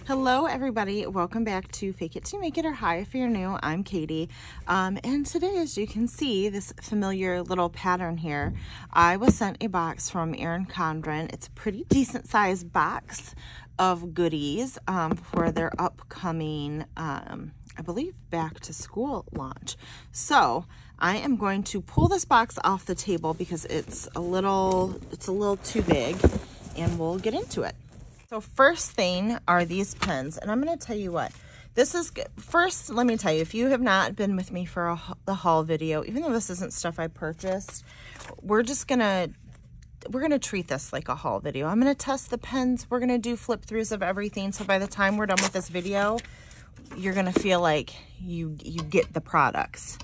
Hello everybody, welcome back to Fake It to Make It, or hi if you're new. I'm Katie, and today, as you can see, this familiar little pattern here, I was sent a box from Erin Condren. It's a pretty decent sized box of goodies for their upcoming, I believe, back to school launch. So I am going to pull this box off the table because it's a little too big, and we'll get into it. So first thing are these pens, and I'm going to tell you what, this is good. First, let me tell you, if you have not been with me for the haul video, even though this isn't stuff I purchased, we're going to treat this like a haul video. I'm going to test the pens. We're going to do flip throughs of everything. So by the time we're done with this video, you're going to feel like you get the products,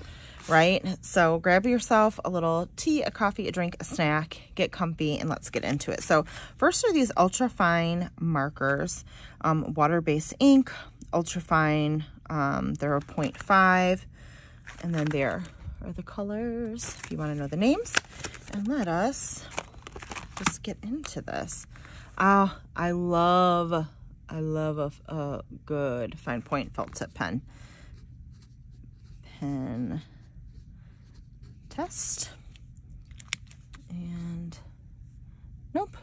right? So grab yourself a little tea, a coffee, a drink, a snack, get comfy, and let's get into it. So first are these ultra fine markers, water-based ink, ultra fine, they're a 0.5, and then there are the colors if you want to know the names. And let us just get into this. I love a good fine point felt tip pen. Test, and nope,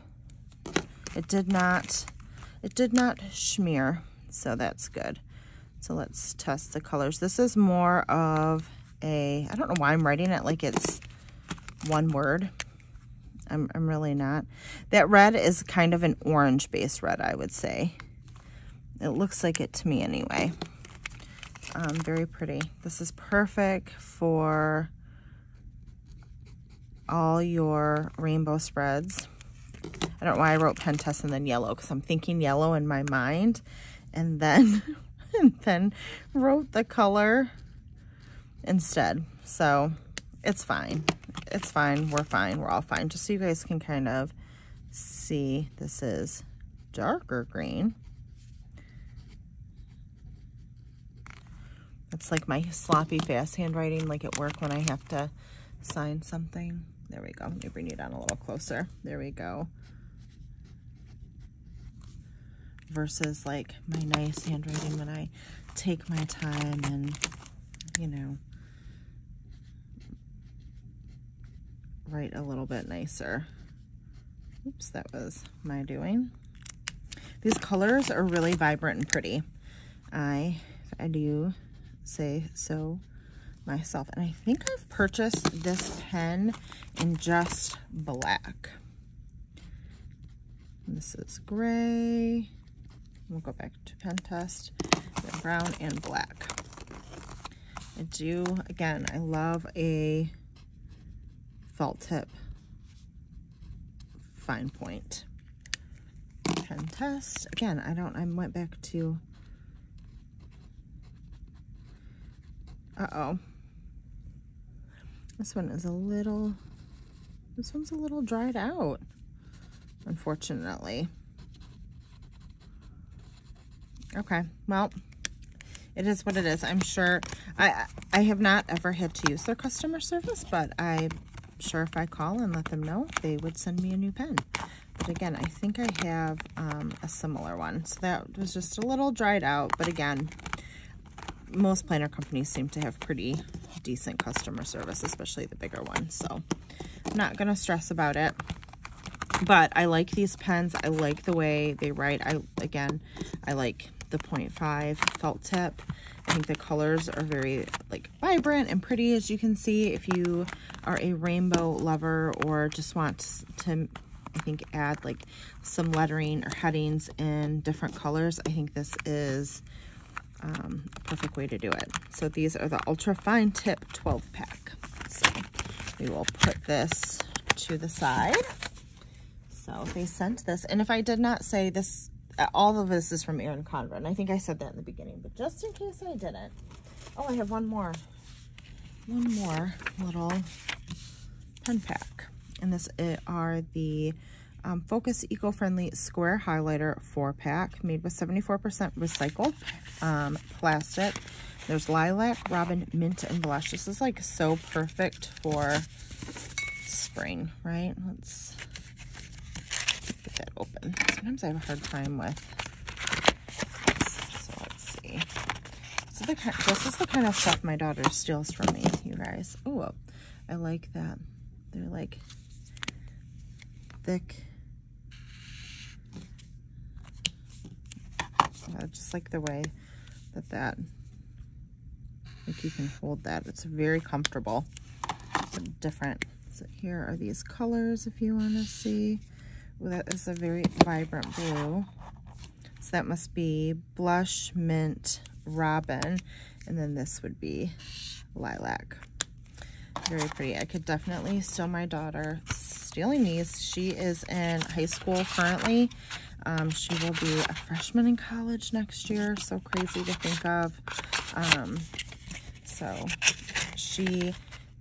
it did not smear, so that's good. So let's test the colors. This is more of a, I don't know why I'm writing it like it's one word. I'm really not. That red is kind of an orange based red, I would say. It looks like it to me anyway. Very pretty. This is perfect for all your rainbow spreads. I don't know why I wrote pen test and then yellow, because I'm thinking yellow in my mind, and then wrote the color instead. So it's fine. It's fine. We're fine. We're all fine. Just so you guys can kind of see, this is darker green. It's like my sloppy fast handwriting, like at work when I have to sign something. There we go. Let me bring you down a little closer. There we go. Versus like my nice handwriting when I take my time and, you know, write a little bit nicer. Oops, that was my doing. These colors are really vibrant and pretty. I do say so myself, and I think I've purchased this pen in just black. And this is gray. We'll go back to pen test. Then brown and black. I do, again, I love a felt tip fine point. Pen test. Again, I went back to, uh-oh. This one's a little dried out, unfortunately. Okay, well, it is what it is. I'm sure, I have not ever had to use their customer service, but I'm sure if I call and let them know, they would send me a new pen. But again, I think I have a similar one. So that was just a little dried out, but again, most planner companies seem to have pretty decent customer service, especially the bigger ones. So I'm not going to stress about it. But I like these pens. I like the way they write. I like the 0.5 felt tip. I think the colors are very like vibrant and pretty, as you can see. If you are a rainbow lover or just want to, I think, add like some lettering or headings in different colors, I think this is a perfect way to do it. So these are the ultra fine tip 12 pack. So we will put this to the side. So they sent this, and if I did not say this, all of this is from Erin Condren. I think I said that in the beginning, but just in case I didn't. Oh, I have one more little pen pack, and this are the Focus Eco-Friendly Square Highlighter 4-pack, made with 74% recycled plastic. There's lilac, robin, mint, and blush. This is like so perfect for spring, right? Let's get that open. Sometimes I have a hard time with this is the kind of stuff my daughter steals from me, you guys. Oh, I like that. They're like thick. I just like the way that like you can hold that. It's very comfortable. Different. So here are these colors if you want to see. Well, that is a very vibrant blue. So that must be blush, mint, robin, and then this would be lilac. Very pretty. I could definitely steal my daughter stealing these. She is in high school currently. She will be a freshman in college next year. So crazy to think of. So she,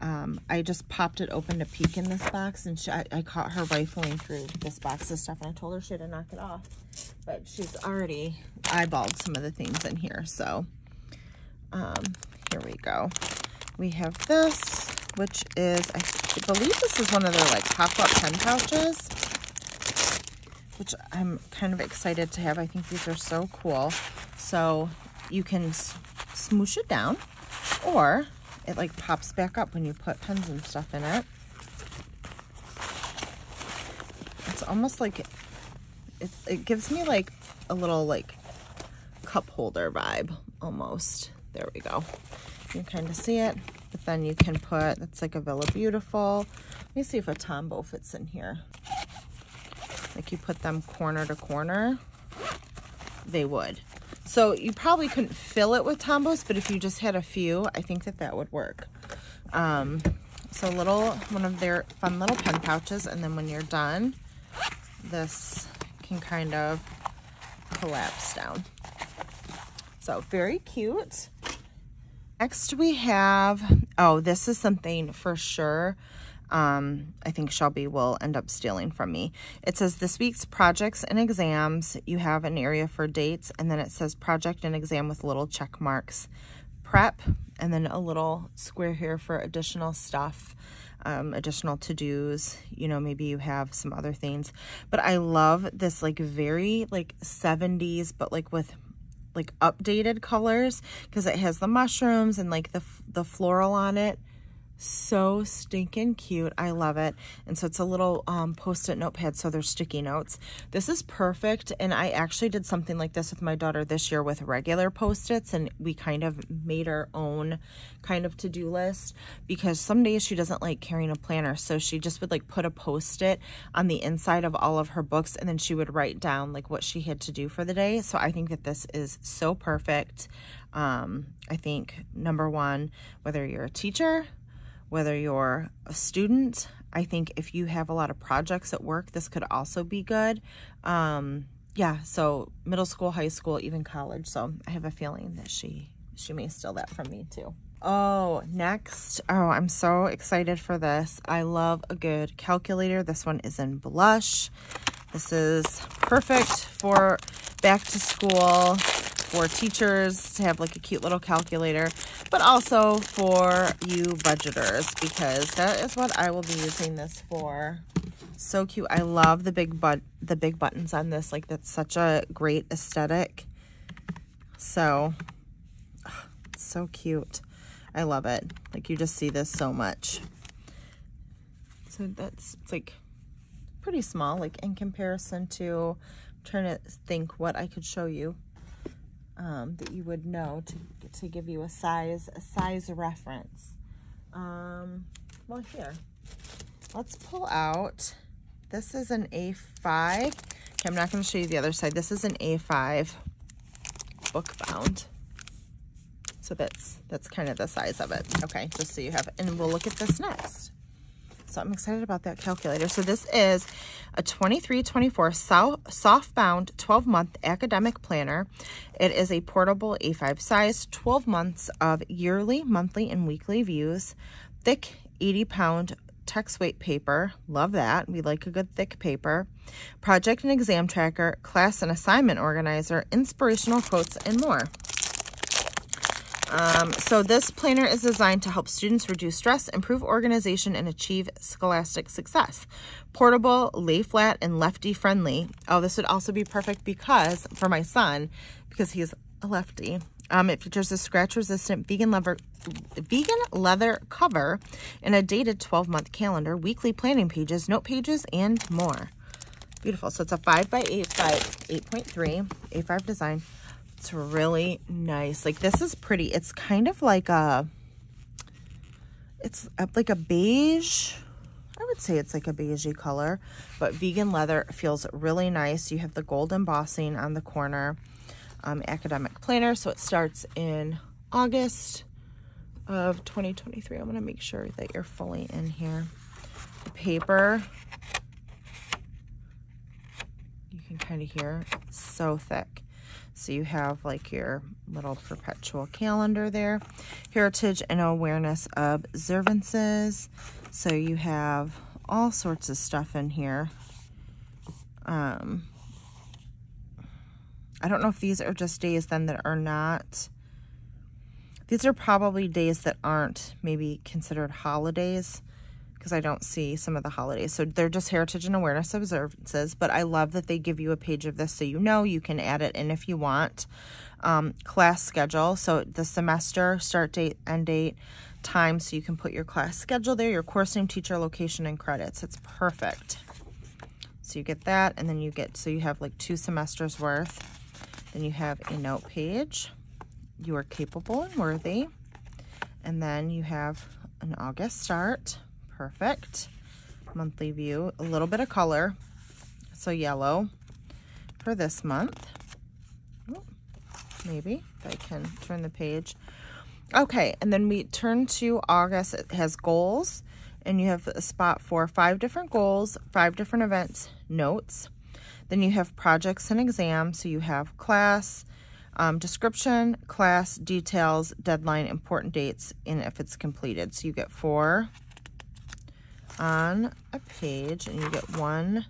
I just popped it open to peek in this box, and I caught her rifling through this box of stuff, and I told her she had to knock it off. But she's already eyeballed some of the things in here. So here we go. We have this, which is, I believe this is one of their like pop-up pen pouches, which I'm kind of excited to have. I think these are so cool. So you can smoosh it down, or it like pops back up when you put pens and stuff in it. It's almost like, it gives me like a little like cup holder vibe almost. There we go. You can kind of see it, but then you can put, that's like a Villa Beautiful. Let me see if a Tombow fits in here. Like you put them corner to corner, they would. So you probably couldn't fill it with Tombows, but if you just had a few, I think that would work. So one of their fun little pen pouches, and then when you're done, this can kind of collapse down. So very cute. Next we have, oh, this is something for sure I think Shelby will end up stealing from me. It says this week's projects and exams. You have an area for dates, and then it says project and exam with little check marks. Prep, and then a little square here for additional stuff, additional to-dos. You know, maybe you have some other things. But I love this like very like 70s, but like with like updated colors, because it has the mushrooms and like the floral on it. So stinking cute. I love it. And so it's a little post-it notepad, so there's sticky notes. This is perfect, and I actually did something like this with my daughter this year with regular post-its, and we kind of made our own kind of to-do list, because some days she doesn't like carrying a planner, so she just would like put a post-it on the inside of all of her books, and then she would write down like what she had to do for the day. So I think that this is so perfect. I think number one, whether you're a teacher, whether you're a student, I think if you have a lot of projects at work, this could also be good. Yeah, so middle school, high school, even college. So I have a feeling that she may steal that from me too. Oh, next. Oh, I'm so excited for this. I love a good calculator. This one is in blush. This is perfect for back to school, for teachers to have like a cute little calculator, but also for you budgeters, because that is what I will be using this for. So cute. I love the big buttons on this. Like, that's such a great aesthetic. So, so cute. I love it. Like, you just see this so much. So it's like pretty small, like in comparison to, I'm trying to think what I could show you that you would know to give you a size reference. Well, here, let's pull out, this is an A5. Okay, I'm not going to show you the other side. This is an A5 book bound. So that's kind of the size of it. Okay, just so you have it. And we'll look at this next. So I'm excited about that calculator. So this is a 23-24 soft-bound 12-month academic planner. It is a portable A5 size, 12 months of yearly, monthly, and weekly views. Thick 80-pound text weight paper. Love that. We like a good thick paper. Project and exam tracker, class and assignment organizer, inspirational quotes, and more. So this planner is designed to help students reduce stress, improve organization, and achieve scholastic success. Portable, lay flat, and lefty friendly. Oh, this would also be perfect because for my son, because he's a lefty. It features a scratch-resistant vegan leather cover and a dated 12-month calendar, weekly planning pages, note pages, and more. Beautiful. So it's a 5x8 by 8.3 A5 design. It's really nice. Like, this is pretty. It's kind of like it's like a beige. I would say it's like a beigey color, but vegan leather feels really nice. You have the gold embossing on the corner. Academic planner. So it starts in August of 2023. I'm going to make sure that you're fully in here. The paper, you can kind of hear, it's so thick. So you have like your little perpetual calendar there. Heritage and awareness of observances. So you have all sorts of stuff in here. I don't know if these are just days then that are not. These are probably days that aren't maybe considered holidays, because I don't see some of the holidays. So they're just heritage and awareness observances, but I love that they give you a page of this so you know you can add it in if you want. Class schedule, so the semester, start date, end date, time, so you can put your class schedule there, your course name, teacher, location, and credits. It's perfect. So you get that, and then you get, so you have like 2 semesters worth. Then you have a note page. You are capable and worthy. And then you have an August start. Perfect. Monthly view. A little bit of color. So yellow for this month. Oh, maybe if I can turn the page. Okay, and then we turn to August. It has goals. And you have a spot for 5 different goals, 5 different events, notes. Then you have projects and exams. So you have class, description, class, details, deadline, important dates, and if it's completed. So you get 4 on a page, and you get one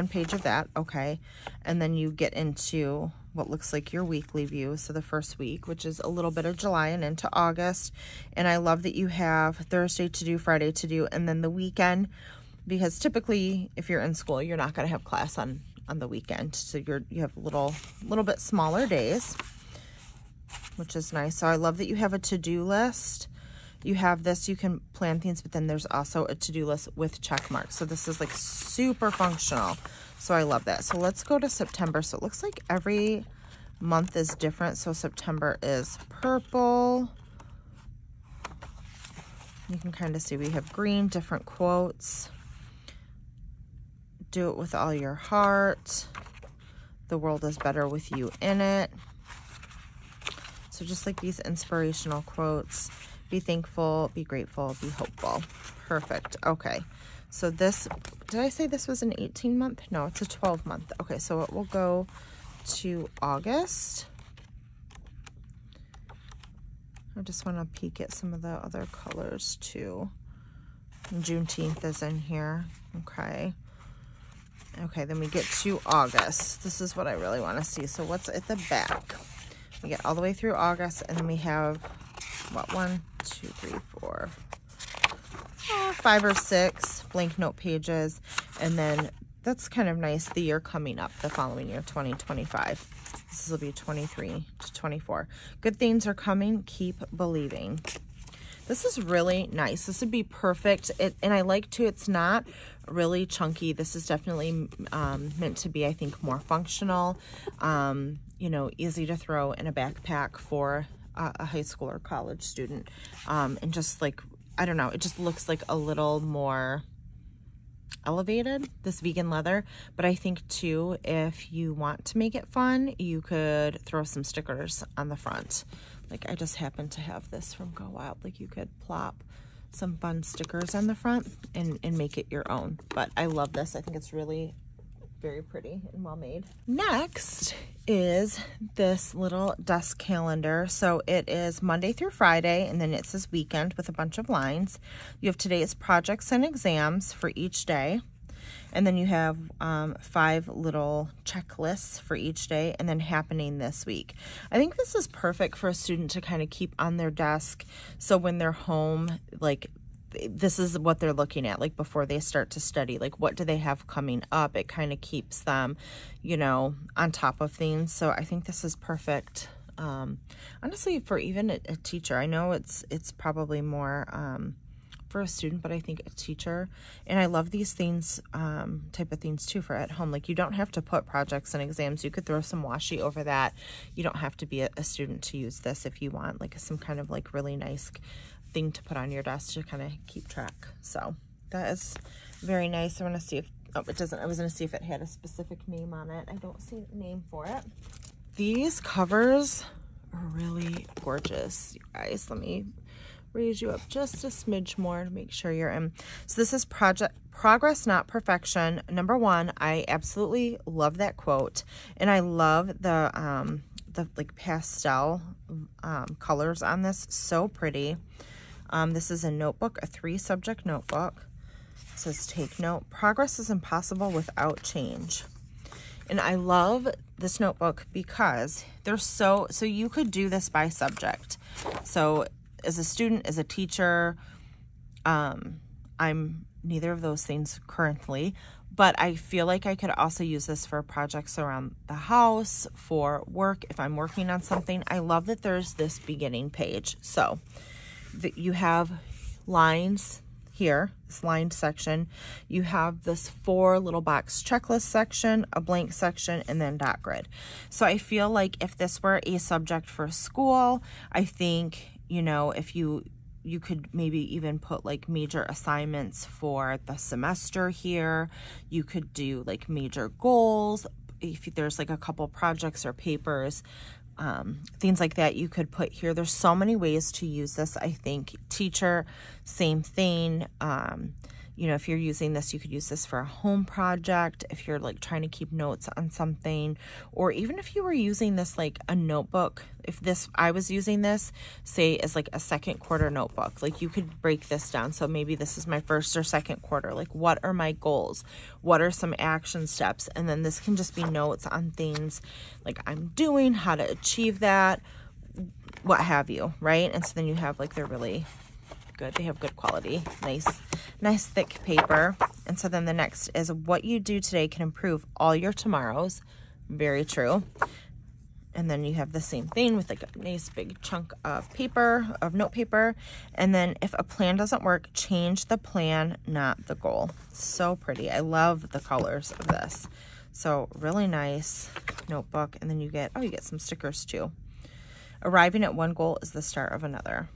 page of that. Okay. And then you get into what looks like your weekly view. So the first week, which is a little bit of July and into August. And I love that you have Thursday to do, Friday to do, and then the weekend, because typically if you're in school, you're not going to have class on the weekend. So you have little bit smaller days, which is nice. So I love that you have a to-do list. You have this, you can plan things, but then there's also a to-do list with check marks. So this is like super functional. So I love that. So let's go to September. So it looks like every month is different. So September is purple. You can kind of see we have green, different quotes. Do it with all your heart. The world is better with you in it. So just like these inspirational quotes. Be thankful, be grateful, be hopeful. Perfect. Okay. So this, did I say this was an 18-month? No, it's a 12-month. Okay, so it will go to August. I just want to peek at some of the other colors too. And Juneteenth is in here. Okay. Okay, then we get to August. This is what I really want to see. So what's at the back? We get all the way through August, and then we have, what, 1, 2, 3, 4, 5 or 6 blank note pages. And then that's kind of nice, the year coming up, the following year, 2025. This will be 23 to 24. Good things are coming. Keep believing. This is really nice. This would be perfect. And I like to, it's not really chunky. This is definitely meant to be, I think, more functional, you know, easy to throw in a backpack for a high school or college student. And just like, I don't know, it just looks like a little more elevated, this vegan leather. But I think too, if you want to make it fun, you could throw some stickers on the front. Like I just happen to have this from Go Wild. Like you could plop some fun stickers on the front and make it your own. But I love this. I think it's really very pretty and well made. Next is this little desk calendar. So it is Monday through Friday, and then it says weekend with a bunch of lines. You have today's projects and exams for each day. And then you have 5 little checklists for each day, and then happening this week. I think this is perfect for a student to kind of keep on their desk. So when they're home, like this is what they're looking at, like before they start to study, like what do they have coming up? It kind of keeps them, you know, on top of things. So I think this is perfect honestly, for even a teacher. I know it's probably more for a student, but I think a teacher. And I love these things, type of things too for at home. Like, you don't have to put projects and exams. You could throw some washi over that. You don't have to be a student to use this if you want like some kind of like really nice thing to put on your desk to kind of keep track. So that is very nice. I want to see if, oh, it doesn't. I was going to see if it had a specific name on it. I don't see a name for it. These covers are really gorgeous, you guys. Let me raise you up just a smidge more to make sure you're in. So this is Progress Not Perfection. Number 1, I absolutely love that quote, and I love the like pastel colors on this. So pretty. This is a notebook, a 3-subject notebook. It says, take note, progress is impossible without change. And I love this notebook because they're so you could do this by subject. So as a student, as a teacher, I'm neither of those things currently, but I feel like I could also use this for projects around the house, for work, if I'm working on something. I love that there's this beginning page. So that you have lines here, this lined section. You have this 4 little box checklist section, a blank section, and then dot grid. So I feel like if this were a subject for school, I think, you know, if you could maybe even put like major assignments for the semester here. You could do like major goals. If there's like a couple projects or papers, things like that, you could put here. There's so many ways to use this. I think teacher, same thing. You know, if you're using this, you could use this for a home project, if you're like trying to keep notes on something, or even if you were using this like a notebook. If I was using this, say, as like a 2nd quarter notebook, like you could break this down. So maybe this is my 1st or 2nd quarter. Like, what are my goals? What are some action steps? And then this can just be notes on things like I'm doing, how to achieve that, what have you, right? And so then you have like, they're really good. They have good quality, nice thick paper. And so then the next is, what you do today can improve all your tomorrows. Very true. And then you have the same thing with like a nice big chunk of paper, of note paper. And then if a plan doesn't work, change the plan, not the goal. So pretty. I love the colors of this. So really nice notebook. And then you get, oh, you get some stickers too. Arriving at one goal is the start of another.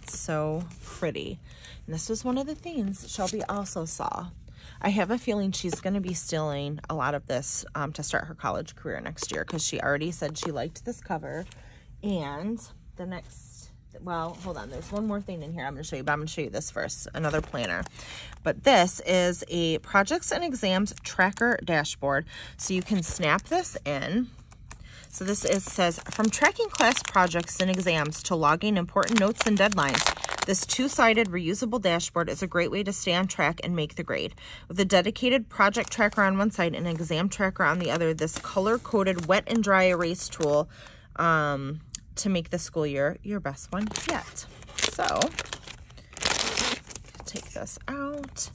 So pretty. And this was one of the things Shelby also saw. I have a feeling she's going to be stealing a lot of this to start her college career next year, because she already said she liked this cover. And the next, well, hold on, there's one more thing in here I'm going to show you, but I'm going to show you this first, another planner. But this is a projects and exams tracker dashboard. So you can snap this in. So this says, from tracking class projects and exams to logging important notes and deadlines, this 2-sided reusable dashboard is a great way to stay on track and make the grade. With a dedicated project tracker on one side and an exam tracker on the other, this color-coded wet and dry erase tool to make the school year your best one yet. So, take this out.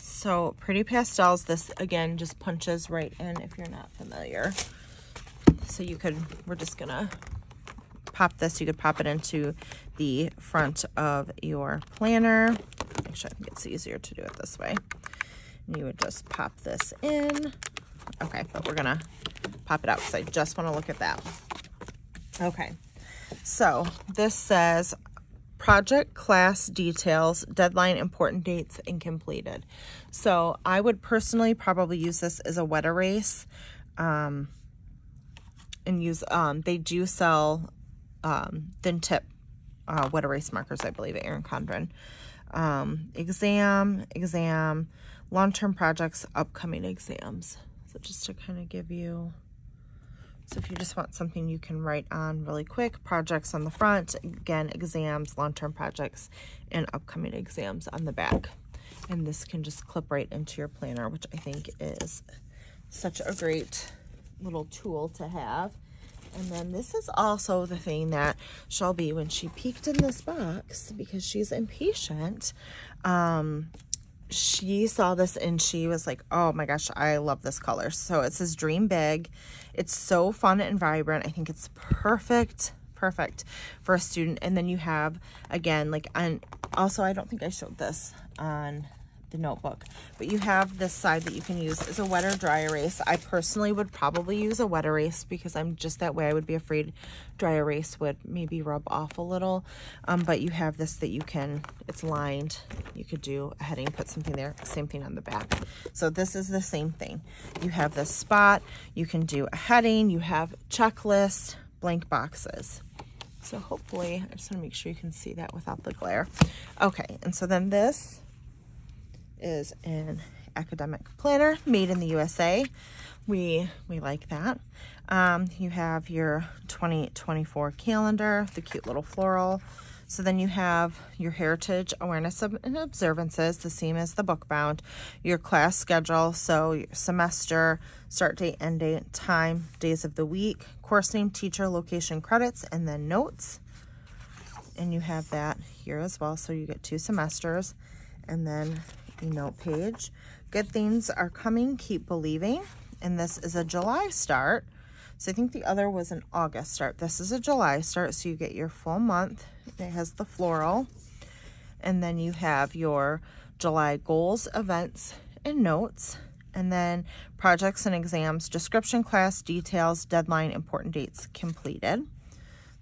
So, pretty pastels. This, again, just punches right in if you're not familiar. So we're just gonna pop this. You could pop it into the front of your planner. Actually, I think it's easier to do it this way. And you would just pop this in. Okay, but we're gonna pop it out because I just want to look at that. Okay, so this says project class details, deadline, important dates, and completed. So I would personally probably use this as a wet erase. And use, they do sell thin tip wet erase markers, I believe, at Erin Condren. Exam, long-term projects, upcoming exams. So just to kind of give you, so if you just want something you can write on really quick, projects on the front, again, exams, long-term projects, and upcoming exams on the back. And this can just clip right into your planner, which I think is such a great little tool to have. And then this is also the thing that Shelby, when she peeked in this box, because she's impatient, she saw this and she was like, oh my gosh, I love this color. So it says Dream Big. It's so fun and vibrant. I think it's perfect for a student. And then you have, again, like, and also I don't think I showed this on the notebook, but you have this side that you can use as a wet or dry erase. I personally would probably use a wet erase because I'm just that way. I would be afraid dry erase would maybe rub off a little, but you have this that you can, it's lined, you could do a heading, put something there, same thing on the back. So this is the same thing. You have this spot, you can do a heading, you have checklist, blank boxes. So hopefully, I just want to make sure you can see that without the glare. Okay, and so then this is an academic planner made in the USA. We like that. You have your 2024 calendar, the cute little floral. So then you have your heritage awareness and observances, the same as the book bound, your class schedule, so your semester, start date, end date, time, days of the week, course name, teacher, location, credits, and then notes. And you have that here as well, so you get 2 semesters, and then a note page. Good things are coming, keep believing. And this is a July start. So I think the other was an August start. This is a July start, so you get your full month. It has the floral. And then you have your July goals, events, and notes. And then projects and exams, description, class, details, deadline, important dates completed.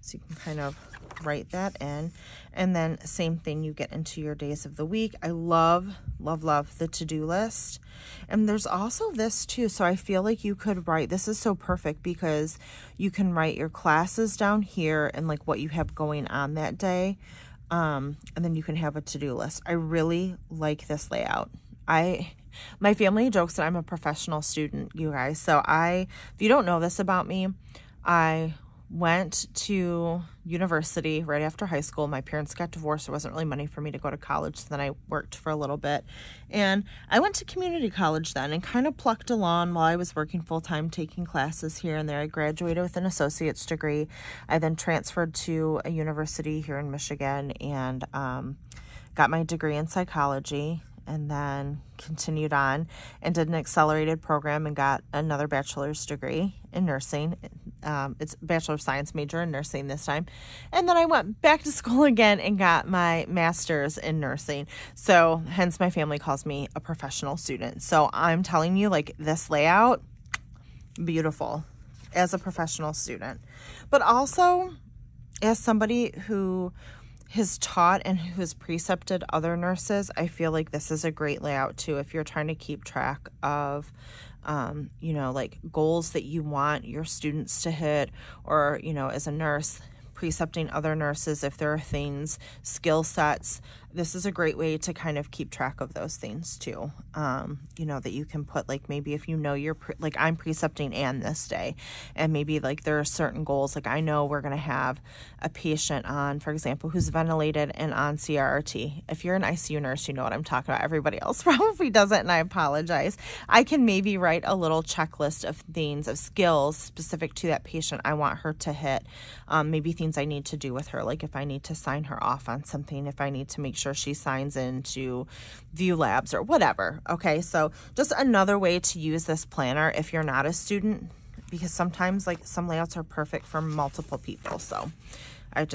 So you can kind of write that in. And then same thing, you get into your days of the week. I love the to-do list. And there's also this too. So I feel like you could write, this is so perfect because you can write your classes down here and like what you have going on that day. And then you can have a to-do list. I really like this layout. My family jokes that I'm a professional student, you guys. So if you don't know this about me, I went to university right after high school. My parents got divorced. There wasn't really money for me to go to college. So then I worked for a little bit. And I went to community college then and kind of plucked along while I was working full-time, taking classes here and there. I graduated with an associate's degree. I then transferred to a university here in Michigan and got my degree in psychology, and then continued on and did an accelerated program and got another bachelor's degree in nursing. It's Bachelor of Science major in nursing this time. And then I went back to school again and got my master's in nursing. So hence my family calls me a professional student. So I'm telling you, like, this layout, beautiful as a professional student. But also as somebody who has taught and who has precepted other nurses, I feel like this is a great layout too if you're trying to keep track of you know, like goals that you want your students to hit, or, you know, as a nurse, precepting other nurses, if there are things, skill sets. This is a great way to kind of keep track of those things too. You know, that you can put, like, maybe if you know you're like I'm precepting Ann this day, and maybe like there are certain goals, like I know we're going to have a patient on, for example, who's ventilated and on CRRT. If you're an ICU nurse, you know what I'm talking about. Everybody else probably doesn't, and I apologize. I can maybe write a little checklist of things, of skills specific to that patient I want her to hit. Maybe things I need to do with her, like if I need to sign her off on something, if I need to make sure she signs into View Labs or whatever. Okay, so just another way to use this planner if you're not a student, because sometimes like some layouts are perfect for multiple people. So I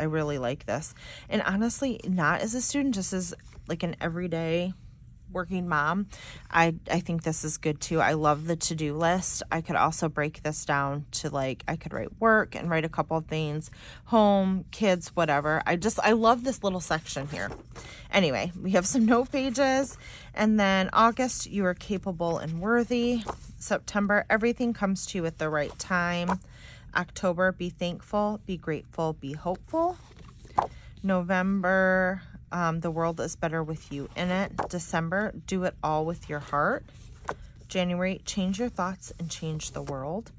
really like this. And honestly, not as a student, just as like an everyday working mom, I think this is good too. I love the to-do list. I could also break this down to, like, I could write work and write a couple of things, home, kids, whatever. I love this little section here. Anyway, we have some note pages. And then August, you are capable and worthy. September, everything comes to you at the right time. October, be thankful, be grateful, be hopeful. November, the world is better with you in it. December, do it all with your heart. January, change your thoughts and change the world.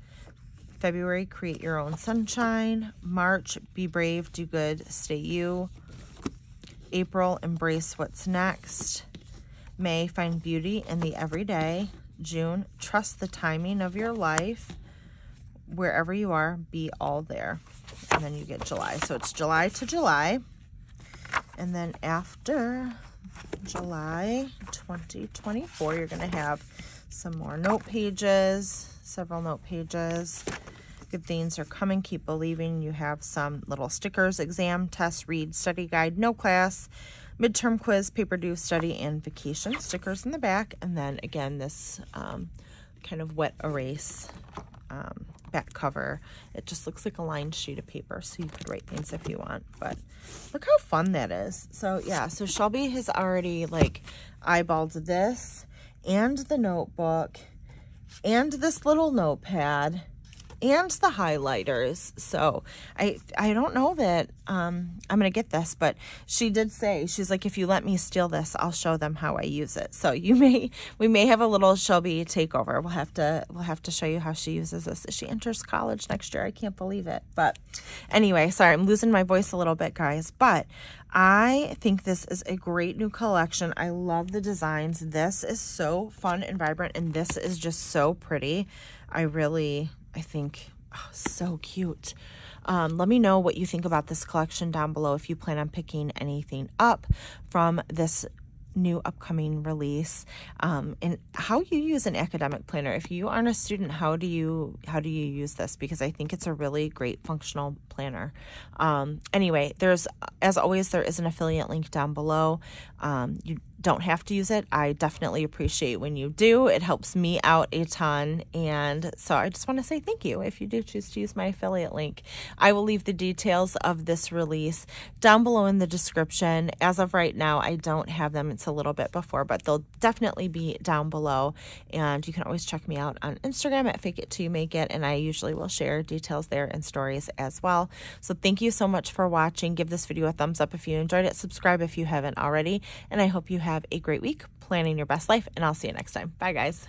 February, create your own sunshine. March, be brave, do good, stay you. April, embrace what's next. May, find beauty in the everyday. June, trust the timing of your life. Wherever you are, be all there. And then you get July. So it's July to July. And then after July 2024. You're going to have some more note pages, several note pages. Good things are coming. Keep believing. You have some little stickers, exam, test, read, study guide, no class, midterm quiz, paper due, study, and vacation stickers in the back. And then again, this kind of wet erase back cover. It just looks like a lined sheet of paper, so you could write things if you want. But look how fun that is. So yeah, so Shelby has already like eyeballed this and the notebook and this little notepad and the highlighters. So I don't know that I'm gonna get this, but she did say, she's like, if you let me steal this, I'll show them how I use it. So we may have a little Shelby takeover. We'll have to show you how she uses this as she enters college next year. I can't believe it. But anyway, sorry, I'm losing my voice a little bit, guys, but I think this is a great new collection. I love the designs. This is so fun and vibrant, and this is just so pretty. I think, oh, so cute. Let me know what you think about this collection down below if you plan on picking anything up from this new upcoming release, and how you use an academic planner. If you aren't a student, how do you use this? Because I think it's a really great functional planner. Anyway, as always, there is an affiliate link down below. You don't have to use it. I definitely appreciate when you do. It helps me out a ton. And so I just want to say thank you if you do choose to use my affiliate link. I will leave the details of this release down below in the description. As of right now, I don't have them. It's a little bit before, but they'll definitely be down below. And you can always check me out on Instagram at Fake It Till You Make It. And I usually will share details there and stories as well. So thank you so much for watching. Give this video a thumbs up if you enjoyed it. Subscribe if you haven't already. And I hope you have a great week planning your best life, and I'll see you next time. Bye, guys.